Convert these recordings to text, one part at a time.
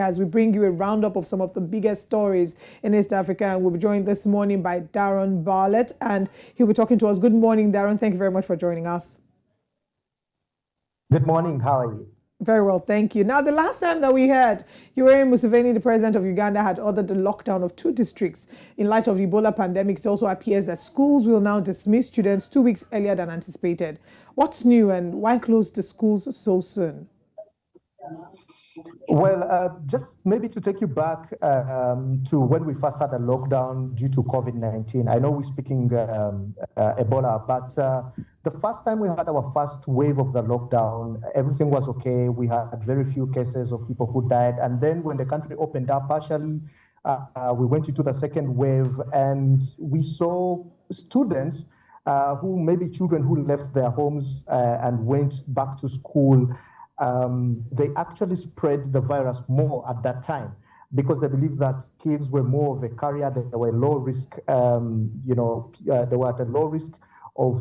as we bring you a roundup of some of the biggest stories in East Africa. And we'll be joined this morning by Daron Bartlett, and he'll be talking to us. Good morning, Daron. Thank you very much for joining us. Good morning. How are you? Very well, thank you. Now, the last time that we heard, Yoweri Museveni, the president of Uganda, had ordered the lockdown of 2 districts in light of the Ebola pandemic. It also appears that schools will now dismiss students 2 weeks earlier than anticipated. What's new, and why close the schools so soon? Well, just maybe to take you back to when we first had a lockdown due to COVID-19. I know we're speaking Ebola, but the first time we had our first wave of the lockdown, everything was okay. We had very few cases of people who died. And then when the country opened up partially, we went into the second wave, and we saw students who maybe children who left their homes and went back to school. They actually spread the virus more at that time because they believed that kids were more of a carrier. They were low risk, they were at a low risk of,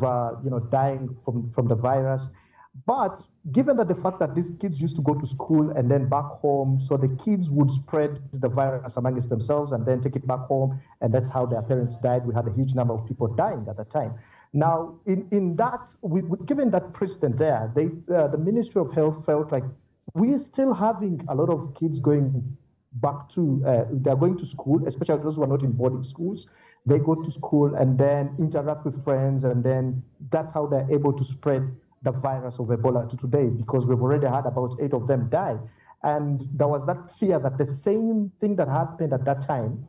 dying from the virus. But given that the fact that these kids used to go to school and then back home, so the kids would spread the virus amongst themselves and then take it back home, and that's how their parents died. We had a huge number of people dying at the time. Now, in that, given that precedent there, the Ministry of Health felt like we're still having a lot of kids going back to, they're going to school, especially those who are not in boarding schools. They go to school and then interact with friends, and then that's how they're able to spread the virus of Ebola to today, because we've already had about 8 of them die. And there was that fear that the same thing that happened at that time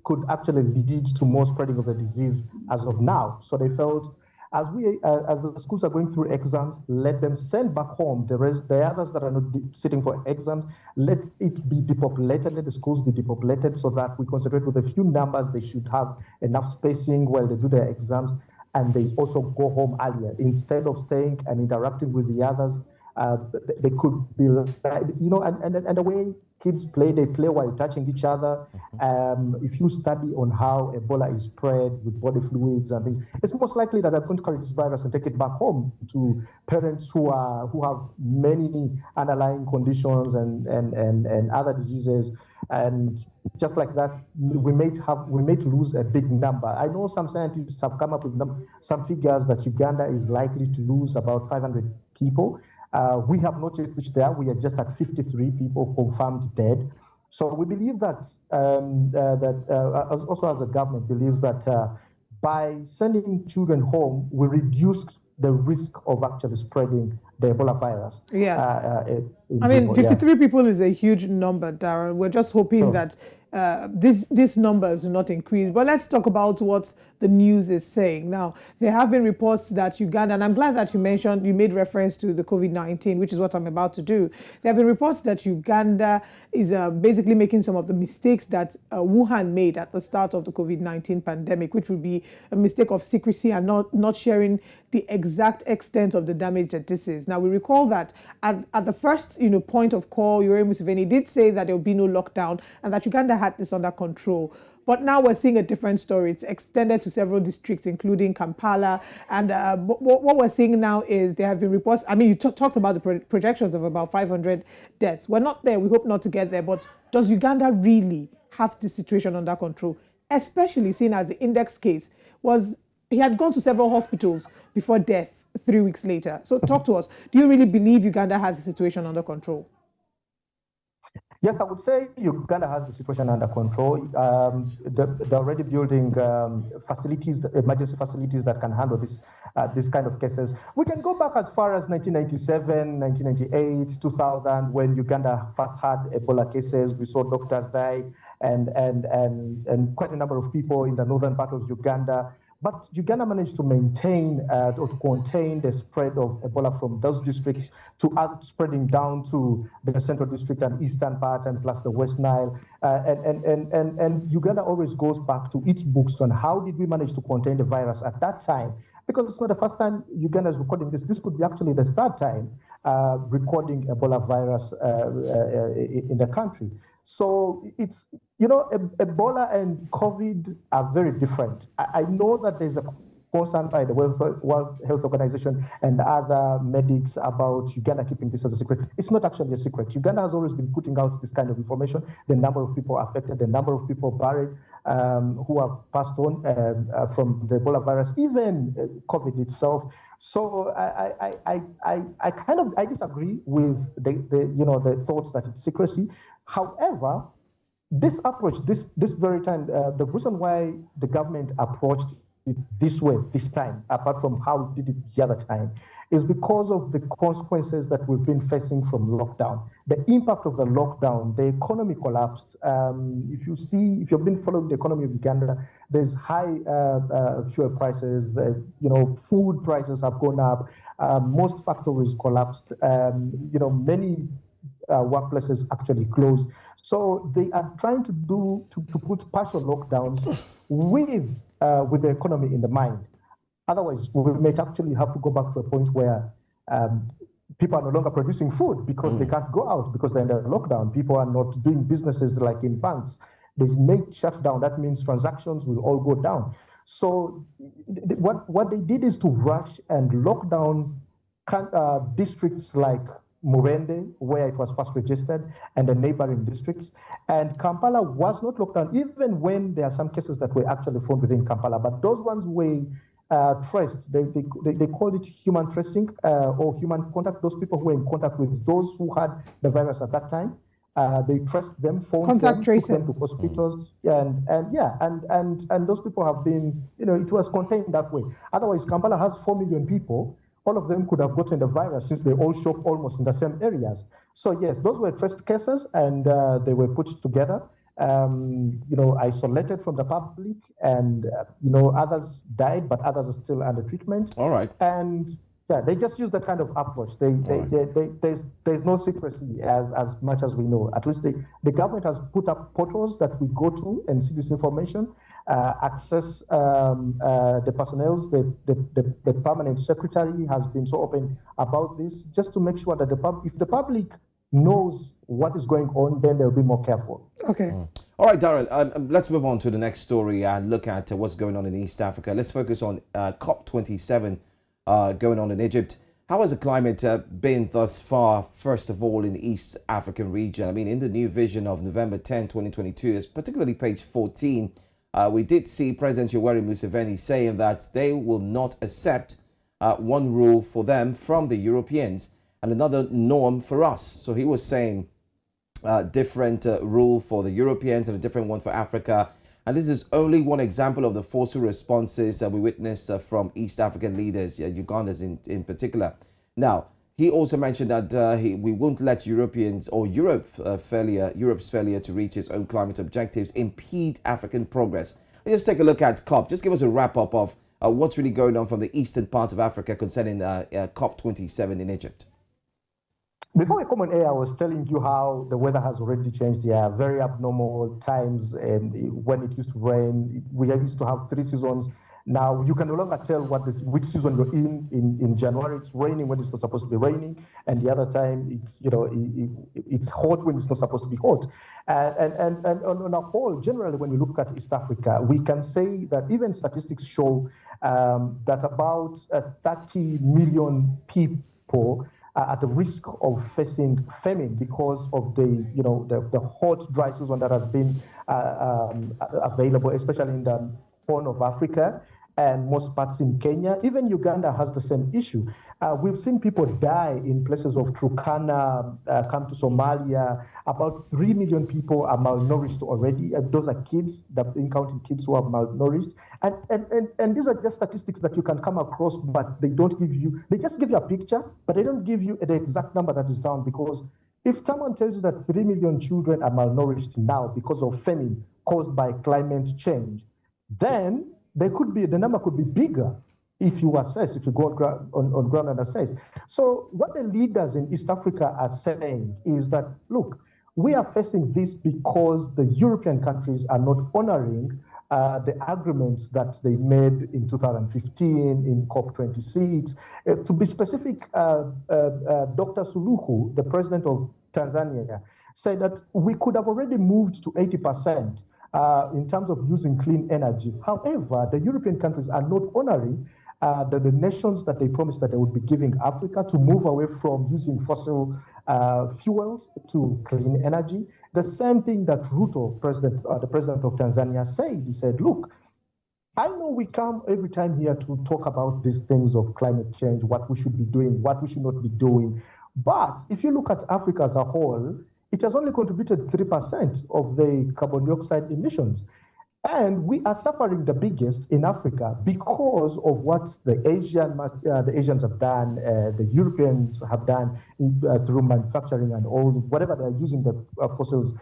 could actually lead to more spreading of the disease as of now. So they felt, as the schools are going through exams, let them send back home the others that are not sitting for exams. Let it be depopulated, let the schools be depopulated, so that we concentrate with a few numbers. They should have enough spacing while they do their exams, and they also go home earlier. Instead of staying and interacting with the others, they could be, and the way kids play, they play while touching each other. If you study on how Ebola is spread with body fluids and things, it's most likely that they're going to carry this virus and take it back home to parents who have many underlying conditions and other diseases. And just like that, we may lose a big number. I know some scientists have come up with some figures that Uganda is likely to lose about 500 people. We have not yet reached there. We are just at 53 people confirmed dead. So we believe that, also as a government, believes that by sending children home, we reduce the risk of actually spreading the Ebola virus. Yes. I mean, 53 people is a huge number, Daron. We're just hoping that these numbers do not increase. But let's talk about what the news is saying. Now, there have been reports that Uganda, and I'm glad that you made reference to the COVID-19, which is what I'm about to do. There have been reports that Uganda is basically making some of the mistakes that Wuhan made at the start of the COVID-19 pandemic, which would be a mistake of secrecy and not sharing the exact extent of the damage that this is. Now, we recall that at the first point of call, Yoweri Museveni did say that there will be no lockdown and that Uganda had this under control. But now we're seeing a different story. It's extended to several districts, including Kampala. And what we're seeing now is there have been reports. I mean, you talked about the projections of about 500 deaths. We're not there. We hope not to get there. But does Uganda really have the situation under control? Especially seeing as the index case he had gone to several hospitals before death 3 weeks later. So talk to us. Do you really believe Uganda has the situation under control? Yes, I would say Uganda has the situation under control. They're already building facilities, emergency facilities that can handle this kind of cases. We can go back as far as 1997, 1998, 2000, when Uganda first had Ebola cases. We saw doctors die and quite a number of people in the northern part of Uganda. But Uganda managed to maintain or to contain the spread of Ebola from those districts to spreading down to the central district and eastern part and plus the West Nile. And Uganda always goes back to its books on how did we manage to contain the virus at that time. Because it's not the first time Uganda is recording this. This could be actually the third time recording Ebola virus in the country. So it's, Ebola and COVID are very different. I know that there's a sponsored by the World Health Organization and other medics about Uganda keeping this as a secret. It's not actually a secret. Uganda has always been putting out this kind of information, the number of people affected, the number of people buried, who have passed on from the Ebola virus, even COVID itself. So I disagree with the thoughts that it's secrecy. However, this approach, this very time, the reason why the government approached it this way this time, apart from how it did it the other time, is because of the consequences that we've been facing from lockdown. The impact of the lockdown, the economy collapsed. If you've been following the economy of Uganda, there's high fuel prices. Food prices have gone up. Most factories collapsed. Many workplaces actually closed. So they are trying to put partial lockdowns with the economy in the mind. Otherwise, we may actually have to go back to a point where people are no longer producing food because they can't go out because they're in a lockdown. People are not doing businesses like in banks. They may shut down. That means transactions will all go down. So what they did is to rush and lock down districts like Murende, where it was first registered, and the neighboring districts. And Kampala was not locked down, even when there are some cases that were actually found within Kampala. But those ones were traced. They called it human tracing or human contact. Those people who were in contact with those who had the virus at that time, they traced them, phoned them, took them to hospitals, and those people have been, it was contained that way. Otherwise, Kampala has 4 million people. All of them could have gotten the virus since they all shop almost in the same areas. So yes, those were traced cases, and they were put together, isolated from the public, and others died, but others are still under treatment. All right. And yeah, they just use that kind of approach. There's no secrecy as much as we know. At least the government has put up portals that we go to and see this information, access the personnel. The permanent secretary has been so open about this, just to make sure that if the public knows what is going on, then they'll be more careful. Okay. All right, Daron, let's move on to the next story and look at what's going on in East Africa. Let's focus on COP27 going on in Egypt. How has the climate been thus far, first of all, in the East African region? I mean, in the new vision of November 10, 2022, particularly page 14, we did see President Yoweri Museveni saying that they will not accept one rule for them from the Europeans and another norm for us. So he was saying different rule for the Europeans and a different one for Africa. And this is only one example of the forceful responses we witnessed from East African leaders, Ugandans in particular. Now, he also mentioned that we won't let Europeans or Europe's failure to reach its own climate objectives impede African progress. Let's just take a look at COP. Just give us a wrap up of what's really going on from the eastern part of Africa concerning COP27 in Egypt. Before we come on air, I was telling you how the weather has already changed. Yeah, very abnormal times. And when it used to rain, we used to have 3 seasons. Now you can no longer tell which season you're in January. It's raining when it's not supposed to be raining, and the other time it's hot when it's not supposed to be hot. And on a whole, generally, when we look at East Africa, we can say that even statistics show that about 30 million people at the risk of facing famine because of the hot, dry season that has been available, especially in the Horn of Africa and most parts in Kenya. Even Uganda has the same issue. We've seen people die in places of Turkana, come to Somalia. About 3 million people are malnourished already. Those are kids, counting kids who are malnourished. And these are just statistics that you can come across, but they just give you a picture, but they don't give you the exact number that is down, because if someone tells you that 3 million children are malnourished now because of famine caused by climate change, then the number could be bigger if you go on ground and assess. So what the leaders in East Africa are saying is that, look, we are facing this because the European countries are not honoring the agreements that they made in 2015 in COP26. To be specific, Dr. Suluhu, the president of Tanzania, said that we could have already moved to 80% in terms of using clean energy. However, the European countries are not honoring the nations that they promised that they would be giving Africa to move away from using fossil fuels to clean energy. The same thing that Ruto, the president of Tanzania, said. He said, look, I know we come every time here to talk about these things of climate change, what we should be doing, what we should not be doing. But if you look at Africa as a whole, it has only contributed 3% of the carbon dioxide emissions. And we are suffering the biggest in Africa because of what the Asians have done, the Europeans have done through manufacturing and all, whatever they're using the fossil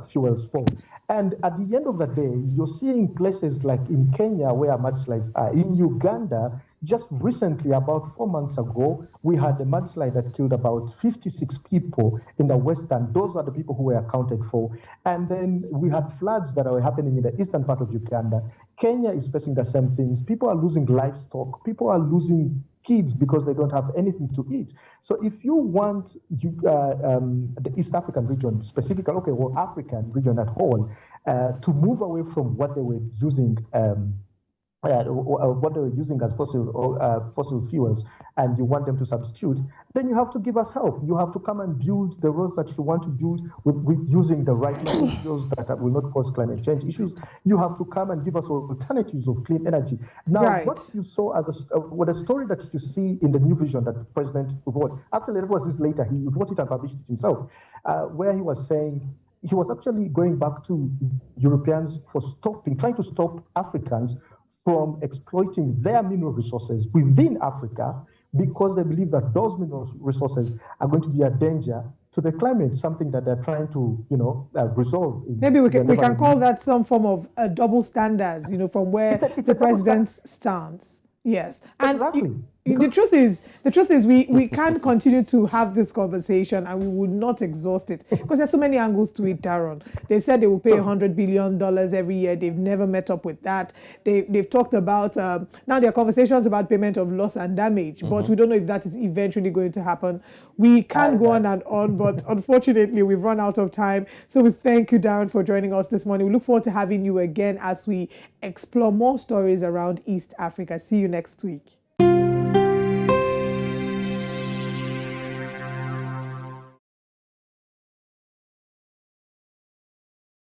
fuels for. And at the end of the day, you're seeing places like in Kenya where mudslides are. In Uganda, just recently, about 4 months ago, we had a mudslide that killed about 56 people in the western. Those were the people who were accounted for. And then we had floods that were happening in the eastern part of Uganda. Kenya is facing the same things. People are losing livestock. People are losing kids because they don't have anything to eat. So if you want the East African region, specifically, or African region at whole, to move away from what they were using what they were using as fossil fuels, and you want them to substitute, then you have to give us help. You have to come and build the roads that you want to build with using the right materials that will not cause climate change issues. You have to come and give us alternatives of clean energy. Now, what you saw as a story that you see in the new vision that the president wrote, actually, it was this later, he wrote it and published it himself, where he was saying, he was actually going back to Europeans for trying to stop Africans from exploiting their mineral resources within Africa because they believe that those mineral resources are going to be a danger to the climate, something that they're trying to, resolve. Maybe we can call that some form of double standards, from where the president stands. Yes. Exactly. The truth is we can't continue to have this conversation and we would not exhaust it because there's so many angles to it, Daron. They said they will pay $100 billion every year. They've never met up with that. They've talked about, now there are conversations about payment of loss and damage, but we don't know if that is eventually going to happen. We can go on and on, but unfortunately we've run out of time. So we thank you, Daron, for joining us this morning. We look forward to having you again as we explore more stories around East Africa. See you next week.